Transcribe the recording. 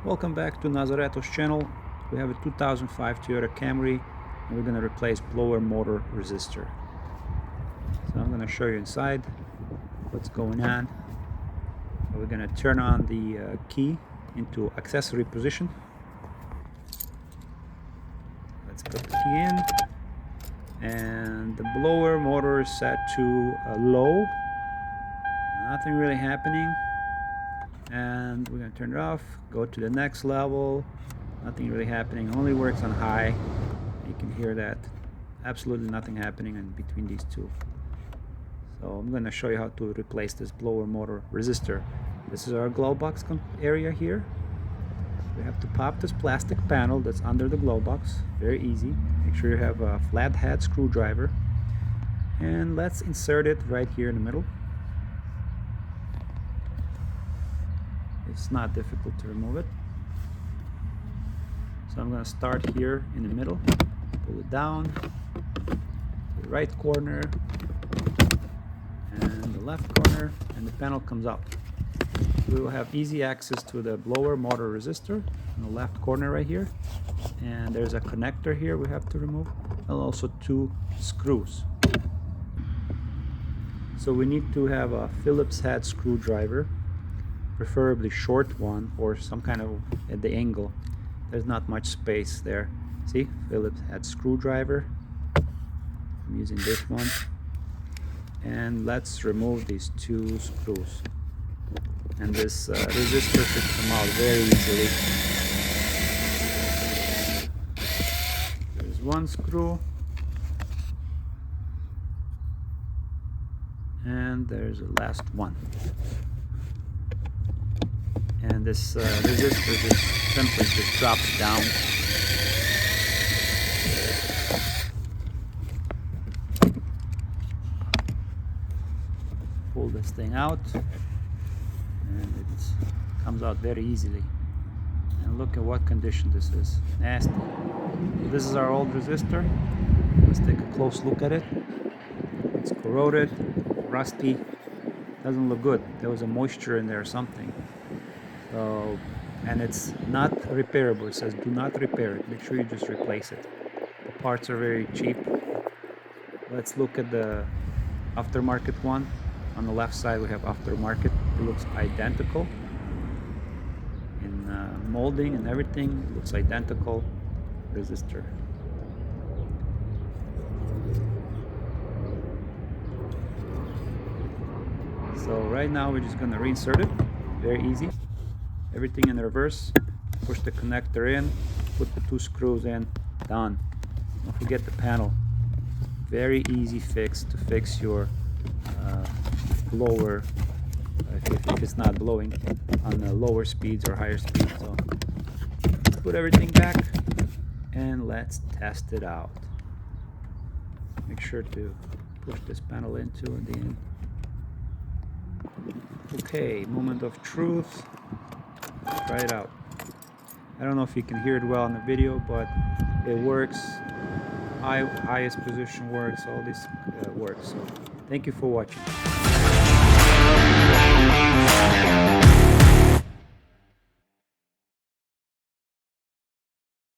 Welcome back to Nazareto's channel. We have a 2005 Toyota Camry and we're going to replace blower motor resistor. So I'm going to show you inside what's going on. We're going to turn on the key into accessory position. Let's put the key in, and the blower motor is set to low. Nothing really happening. And we're going to turn it off, go to the next level. Nothing really happening, only works on high. You can hear that. Absolutely nothing happening in between these two. So I'm going to show you how to replace this blower motor resistor. This is our glove box area here. We have to pop this plastic panel that's under the glove box. Very easy. Make sure you have a flathead screwdriver. And let's insert it right here in the middle. It's not difficult to remove it. So I'm going to start here in the middle, pull it down to the right corner and the left corner, and the panel comes out. We will have easy access to the blower motor resistor in the left corner right here, and there's a connector here we have to remove, and also two screws. So we need to have a Phillips head screwdriver, preferably short one or some kind of at the angle. There's not much space there. See, Phillips head screwdriver. I'm using this one, and let's remove these two screws, and this resistor should come out very easily. There's one screw, and there's the last one. And this resistor just simply drops down. Pull this thing out, and it comes out very easily. And look at what condition this is. Nasty. This is our old resistor. Let's take a close look at it. It's corroded, rusty. Doesn't look good. There was a moisture in there or something. And it's not repairable. It says do not repair it. Make sure you just replace it. The parts are very cheap. Let's look at the aftermarket one. On the left side we have aftermarket. It looks identical in molding and everything. It looks identical. Resistor. So right now we're just going to reinsert it. Very easy. Everything in reverse. Push the connector in, put the two screws in, done. Don't forget the panel. Very easy fix to fix your blower if it's not blowing on the lower speeds or higher speeds. So put everything back and let's test it out. Make sure to push this panel into the end. Okay, moment of truth. Try it out. I don't know if you can hear it well in the video, but it works. Highest position works. All this works. So thank you for watching.